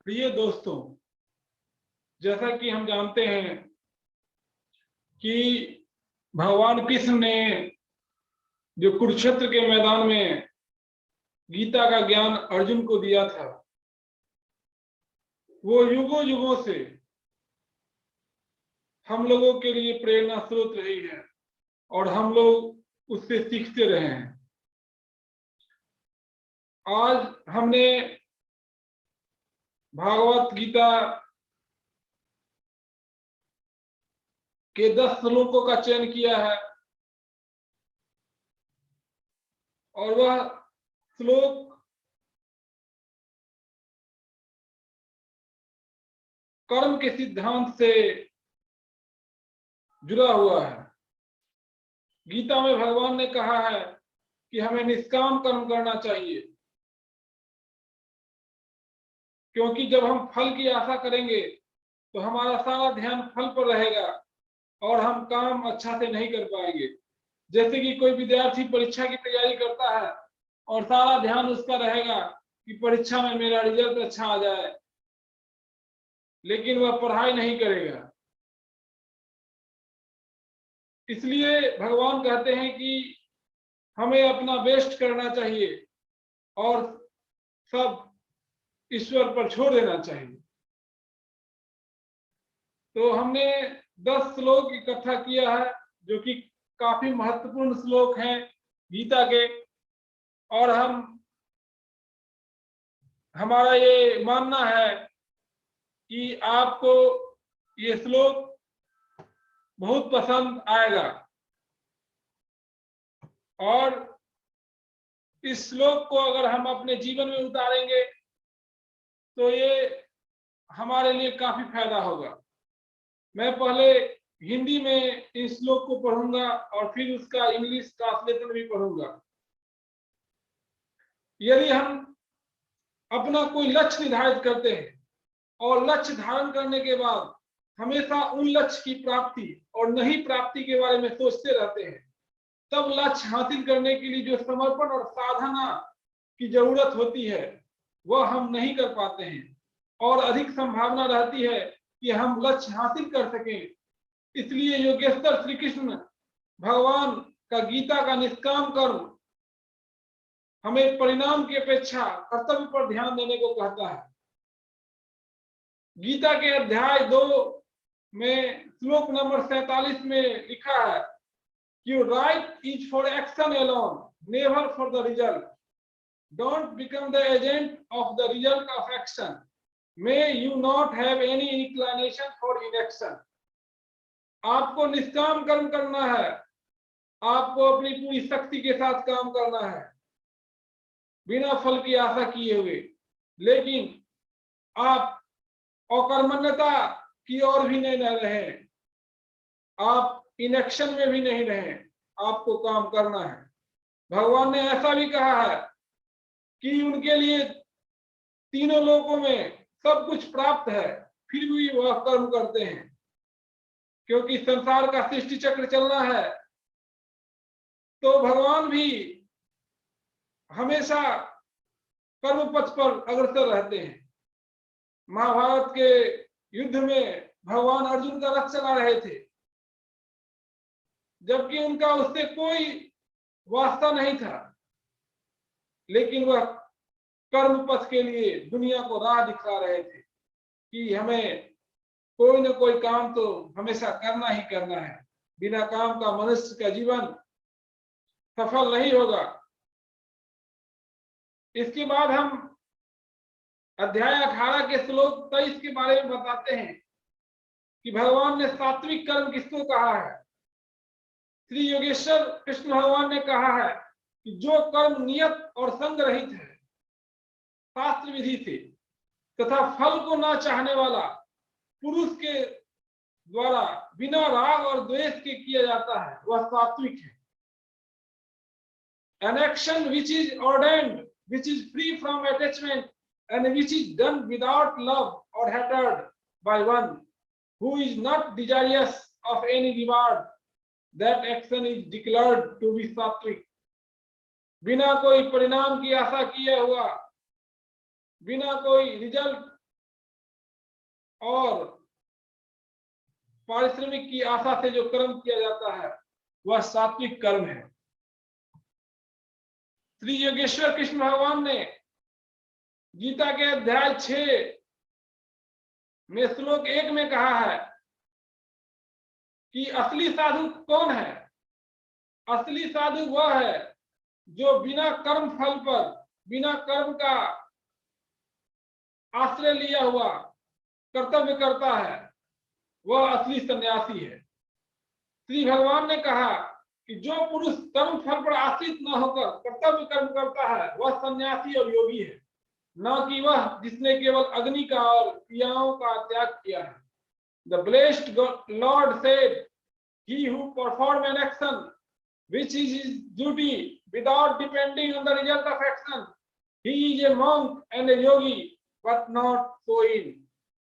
प्रिय दोस्तों, जैसा कि हम जानते हैं कि भगवान कृष्ण ने जो कुरुक्षेत्र के मैदान में गीता का ज्ञान अर्जुन को दिया था, वो युगों युगों से हम लोगों के लिए प्रेरणा स्रोत रही है और हम लोग उससे सीखते रहे हैं। आज हमने भागवत गीता के 10 श्लोकों का चयन किया है और वह श्लोक कर्म के सिद्धांत से जुड़ा हुआ है। गीता में भगवान ने कहा है कि हमें निष्काम कर्म करना चाहिए, क्योंकि जब हम फल की आशा करेंगे तो हमारा सारा ध्यान फल पर रहेगा और हम काम अच्छा से नहीं कर पाएंगे। जैसे कि कोई विद्यार्थी परीक्षा की तैयारी करता है और सारा ध्यान उसका रहेगा कि परीक्षा में मेरा रिजल्ट अच्छा आ जाए, लेकिन वह पढ़ाई नहीं करेगा। इसलिए भगवान कहते हैं कि हमें अपना बेस्ट करना चाहिए और सब ईश्वर पर छोड़ देना चाहिए। तो हमने 10 श्लोक इकट्ठा किया है जो कि काफी महत्वपूर्ण श्लोक हैं गीता के, और हमारा ये मानना है कि आपको ये श्लोक बहुत पसंद आएगा और इस श्लोक को अगर हम अपने जीवन में उतारेंगे तो ये हमारे लिए काफी फायदा होगा। मैं पहले हिंदी में इस श्लोक को पढ़ूंगा और फिर उसका इंग्लिश ट्रांसलेशन भी पढ़ूंगा। यदि हम अपना कोई लक्ष्य निर्धारित करते हैं और लक्ष्य धारण करने के बाद हमेशा उन लक्ष्य की प्राप्ति और नहीं प्राप्ति के बारे में सोचते रहते हैं, तब लक्ष्य हासिल करने के लिए जो समर्पण और साधना की जरूरत होती है वह हम नहीं कर पाते हैं और अधिक संभावना रहती है कि हम लक्ष्य हासिल कर सकें। इसलिए योगेश्वर श्री कृष्ण भगवान का गीता का निष्काम कर्म हमें परिणाम की अपेक्षा कर्तव्य पर ध्यान देने को कहता है। गीता के अध्याय 2 में श्लोक नंबर 47 में लिखा है कि right is for action alone, never for the result. Don't become the agent of the result of action, may you not have any inclination for inaction. आपको निष्काम कर्म करना है, आपको अपनी पूरी शक्ति के साथ काम करना है बिना फल की आशा किए हुए, लेकिन आप अकर्मण्यता की ओर भी नहीं रहे, आप इनएक्शन में भी नहीं रहे, आपको काम करना है। भगवान ने ऐसा भी कहा है कि उनके लिए तीनों लोकों में सब कुछ प्राप्त है, फिर भी वह कर्म करते हैं, क्योंकि संसार का सृष्टि चक्र चलना है। तो भगवान भी हमेशा कर्म पथ पर अग्रसर रहते हैं। महाभारत के युद्ध में भगवान अर्जुन का रथ चला रहे थे, जबकि उनका उससे कोई वास्ता नहीं था, लेकिन वह कर्म पथ के लिए दुनिया को राह दिखा रहे थे कि हमें कोई न कोई काम तो हमेशा करना ही करना है। बिना काम का मनुष्य का जीवन सफल नहीं होगा। इसके बाद हम अध्याय 18 के श्लोक 23 के बारे में बताते हैं कि भगवान ने सात्विक कर्म किसको कहा है। श्री योगेश्वर कृष्ण भगवान ने कहा है कि जो कर्म नियत और संग रहित है, शास्त्र विधि से तथा फल को ना चाहने वाला पुरुष के द्वारा बिना राग और द्वेष के किया जाता है, वह सात्विक है। An action which is ordained, which is free from attachment, and which is done without love or hatred by one who is not desirous of any reward, that action is declared to be sattvic. बिना कोई परिणाम की आशा किए हुआ, बिना कोई result और पारिश्रमिक की आशा से जो कर्म किया जाता है वह सात्विक कर्म है। श्री योगेश्वर कृष्ण भगवान ने गीता के अध्याय 6 में श्लोक 1 में कहा है कि असली साधु कौन है? असली साधु वह है जो बिना कर्म फल पर, बिना कर्म का आश्रय लिया हुआ कर्तव्य करता है, वह असली सन्यासी है। श्री भगवान ने कहा कि जो पुरुष कर्म फल पर आश्रित न होकर कर्तव्य कर्म करता है वह सन्यासी और योगी है, न कि वह जिसने केवल अग्नि का और क्रियाओं का त्याग किया है। The blessed Lord said, "He who perform an action which is his duty without depending on the result of action, he is a monk and a yogi, but not so in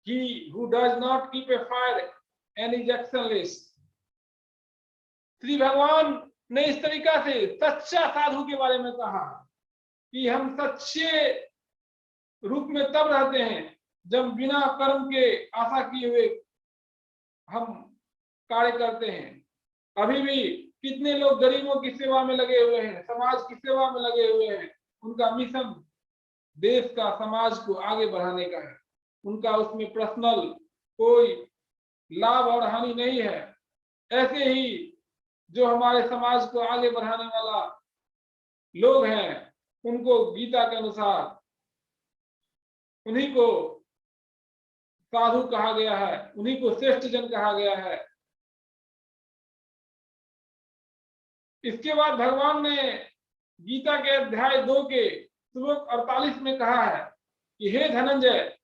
he who does not keep a fire and is actionless." Shri भगवान ने इस तरीका से सच्चा साधु के बारे में कहा कि हम सच्चे रूप में तब रहते हैं जब बिना कर्म के आशा किए हुए हम कार्य करते हैं। अभी भी कितने लोग गरीबों की सेवा में लगे हुए हैं, समाज की सेवा में लगे हुए हैं। उनका मिशन देश का, समाज को आगे बढ़ाने का है। उनका उसमें पर्सनल कोई लाभ और हानि नहीं है। ऐसे ही जो हमारे समाज को आगे बढ़ाने वाला लोग हैं, उनको गीता के अनुसार उन्हीं को साधु कहा गया है, उन्हीं को श्रेष्ठ जन कहा गया है। इसके बाद भगवान ने गीता के अध्याय 2 के श्लोक 48 में कहा है कि हे धनंजय,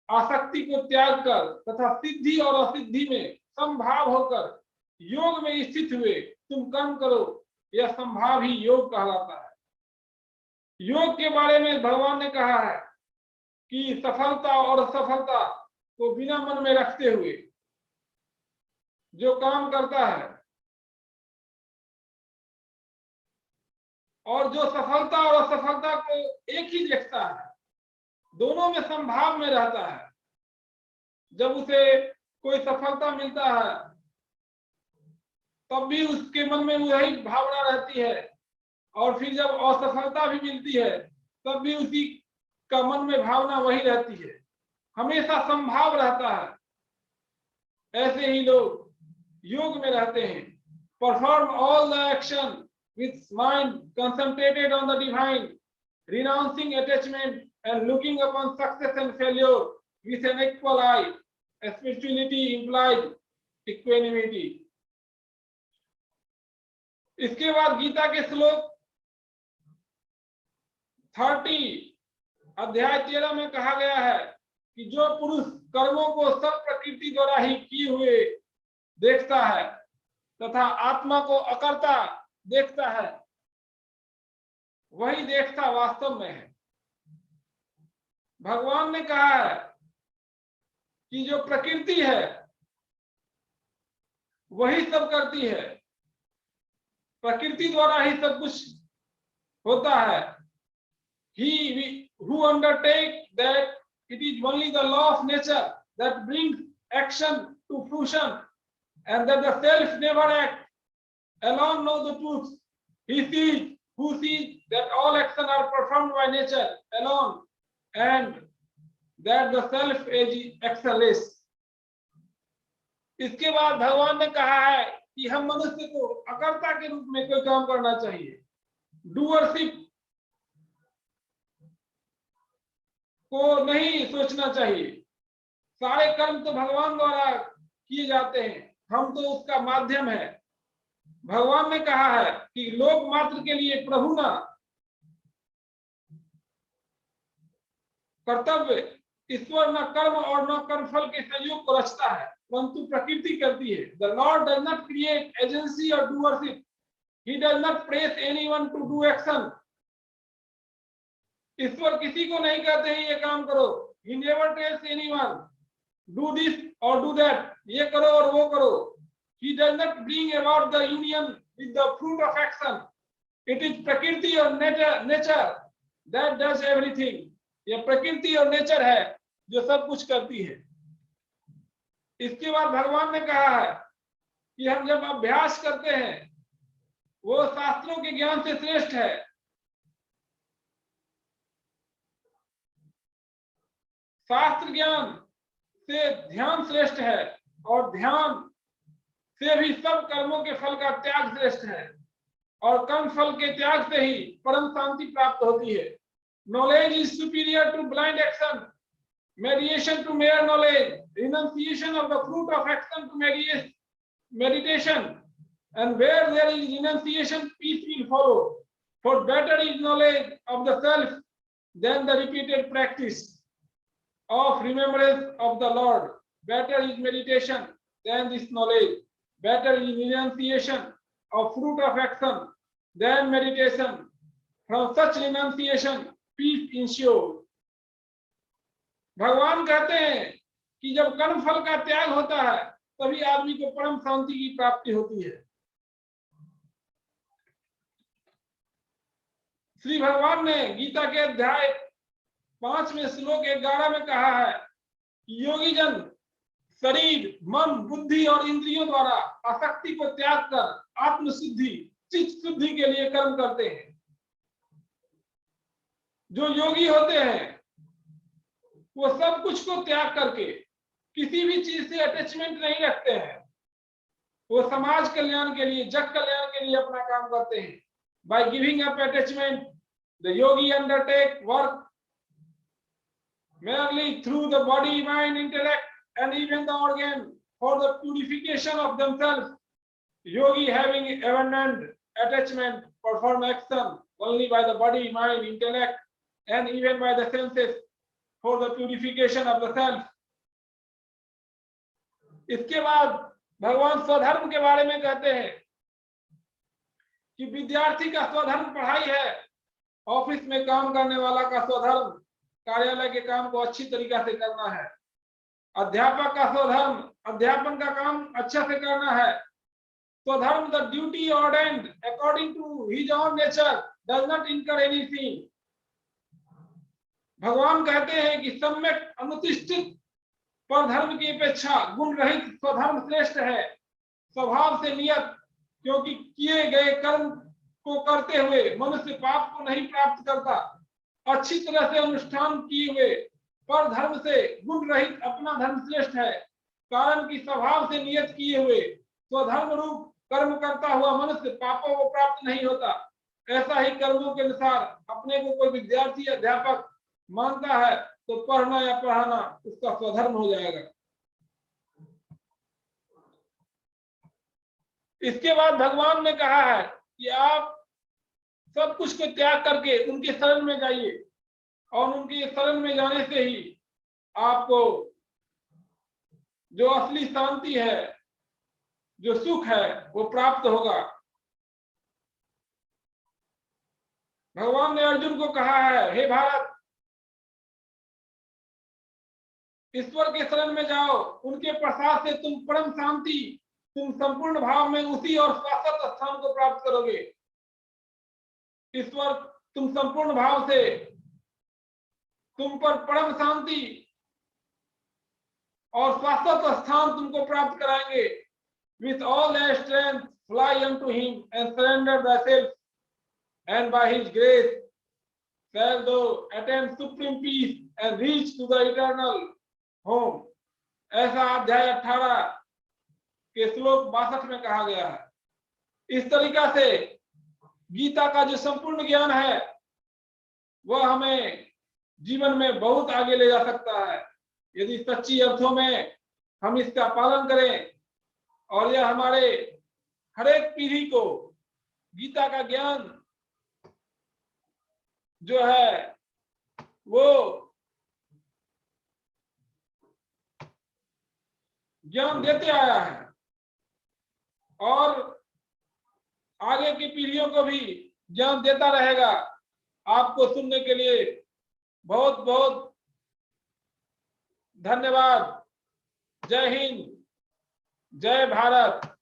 आसक्ति को त्याग कर तथा सिद्धि और असिद्धि में समभाव होकर योग में स्थित हुए तुम कर्म करो, यह समभाव ही योग कहलाता है। योग के बारे में भगवान ने कहा है कि सफलता और असफलता को बिना मन में रखते हुए जो काम करता है और जो सफलता और असफलता को एक ही देखता है, दोनों में संभाव में रहता है। जब उसे कोई सफलता मिलता है तब भी उसके मन में वही भावना रहती है, और फिर जब असफलता भी मिलती है तब भी उसी का मन में भावना वही रहती है। हमेशा संभाव रहता है। ऐसे ही लोग योग में रहते हैं। Perform all the action with mind concentrated on the divine, renouncing attachment and looking upon success and failure with an equal eye. Spirituality implies equanimity. इसके बाद गीता के श्लोक 30 अध्याय 13 में कहा गया है कि जो पुरुष कर्मों को सब प्रकृति द्वारा ही किए हुए देखता है तथा आत्मा को अकर्ता देखता है, वही देखता वास्तव में है। भगवान ने कहा है कि जो प्रकृति है वही सब करती है, प्रकृति द्वारा ही सब कुछ होता है। He who undertake that it is only the law of nature that brings action to fruition, and that the self never acts, alone knows the truth. He sees, who sees that all actions are performed by nature alone, and that the self is actionless. इसके बाद भगवान ने कहा है कि हम मनुष्य को अकर्ता के रूप में कोई काम करना चाहिए। डूअरशिप को नहीं सोचना चाहिए। सारे कर्म तो भगवान द्वारा किए जाते हैं, हम तो उसका माध्यम है। भगवान ने कहा है कि लोक मात्र के लिए प्रभु ना कर्तव्य, ईश्वर न कर्म और न कर्मफल के संयोग को रचता है, परंतु प्रकृति करती है। The Lord does not create agency or doership. He does not press anyone to do action. ईश्वर किसी को नहीं कहते हैं ये काम करो। He never tells anyone do this or do that. ये करो और वो करो। He does not bring about the union with the fruit of action. It is प्रकृति और nature that does everything. ये प्रकृति और नेचर है जो सब कुछ करती है। इसके बाद भगवान ने कहा है कि हम जब अभ्यास करते हैं वो शास्त्रों के ज्ञान से श्रेष्ठ है। शास्त्र ज्ञान से ध्यान श्रेष्ठ है और ध्यान से भी सब कर्मों के फल का त्याग श्रेष्ठ है और कर्म फल के त्याग से ही परम शांति प्राप्त होती है। Knowledge is superior to blind action, meditation to mere knowledge, renunciation of the fruit of action to meditation, and where there is renunciation, peace will follow. For better is knowledge of the self than the repeated practice of remembrance of the Lord. Better is meditation than this knowledge. Better is renunciation of fruit of action than meditation. From such renunciation, peace ensues. भगवान कहते हैं कि जब कर्म फल का त्याग होता है तभी आदमी को परम शांति की प्राप्ति होती है। श्री भगवान ने गीता के अध्याय 5 में श्लोक 11 में कहा है कि योगी जन शरीर, मन, बुद्धि और इंद्रियों द्वारा आसक्ति को त्याग कर आत्म शुद्धि, चित्त शुद्धि के लिए कर्म करते हैं। जो योगी होते हैं वो सब कुछ को त्याग करके किसी भी चीज से अटैचमेंट नहीं रखते हैं। वो समाज कल्याण के लिए, जग कल्याण के लिए अपना काम करते हैं। By giving up attachment, the yogi undertake work merely through the body, mind, intellect, and even the organ for the purification of themselves. Yogi, having abandoned attachment, perform action only by the body, mind, intellect, and even by the senses for the purification of the self. इसके बाद भगवान स्वधर्म के बारे में कहते हैं कि विद्यार्थी का स्वधर्म पढ़ाई है, ऑफिस में काम करने वाला का स्वधर्म कार्यालय के काम को अच्छी तरीका से करना है, अध्यापक का स्वधर्म अध्यापन का काम अच्छा से करना है। स्वधर्म, the duty ordained according to his own nature does not incur any sin. भगवान कहते हैं कि सम्यक अनुतिष्ठित पर धर्म की अपेक्षा गुण रहित स्वधर्म श्रेष्ठ है। स्वभाव से नियत, क्योंकि किए गए कर्म को करते हुए मनुष्य पाप को नहीं प्राप्त करता। अच्छी तरह से अनुष्ठान किए हुए पर धर्म से गुण रहित अपना धर्म श्रेष्ठ है, कारण कि स्वभाव से नियत किए हुए स्वधर्म रूप कर्म करता हुआ मनुष्य पापों को प्राप्त नहीं होता। ऐसा ही कर्मों के अनुसार अपने को कोई विद्यार्थी अध्यापक मानता है तो पढ़ना या पढ़ाना उसका स्वधर्म हो जाएगा। इसके बाद भगवान ने कहा है कि आप सब कुछ को त्याग करके उनके शरण में जाइए और उनके शरण में जाने से ही आपको जो असली शांति है, जो सुख है, वो प्राप्त होगा। भगवान ने अर्जुन को कहा है, हे भारत, ईश्वर के शरण में जाओ, उनके प्रसाद से तुम परम शांति, तुम संपूर्ण भाव में उसी और शाश्वत स्थान को प्राप्त करोगे। ईश्वर तुम संपूर्ण भाव से तुम पर परम शांति और शाश्वत स्थान तुमको प्राप्त कराएंगे। With all thy strength fly unto him and surrender thyself, and by his grace shall thou attain supreme peace and reach to the eternal home. ऐसा अध्याय 18 के श्लोक 62 में कहा गया है। इस तरीका से गीता का जो संपूर्ण ज्ञान है वह हमें जीवन में बहुत आगे ले जा सकता है, यदि सच्ची अर्थों में हम इसका पालन करें और यह हमारे हर एक पीढ़ी को गीता का ज्ञान जो है वो ज्ञान देते आया है और आगे की पीढ़ियों को भी ज्ञान देता रहेगा। आपको सुनने के लिए बहुत बहुत धन्यवाद। जय हिंद, जय भारत।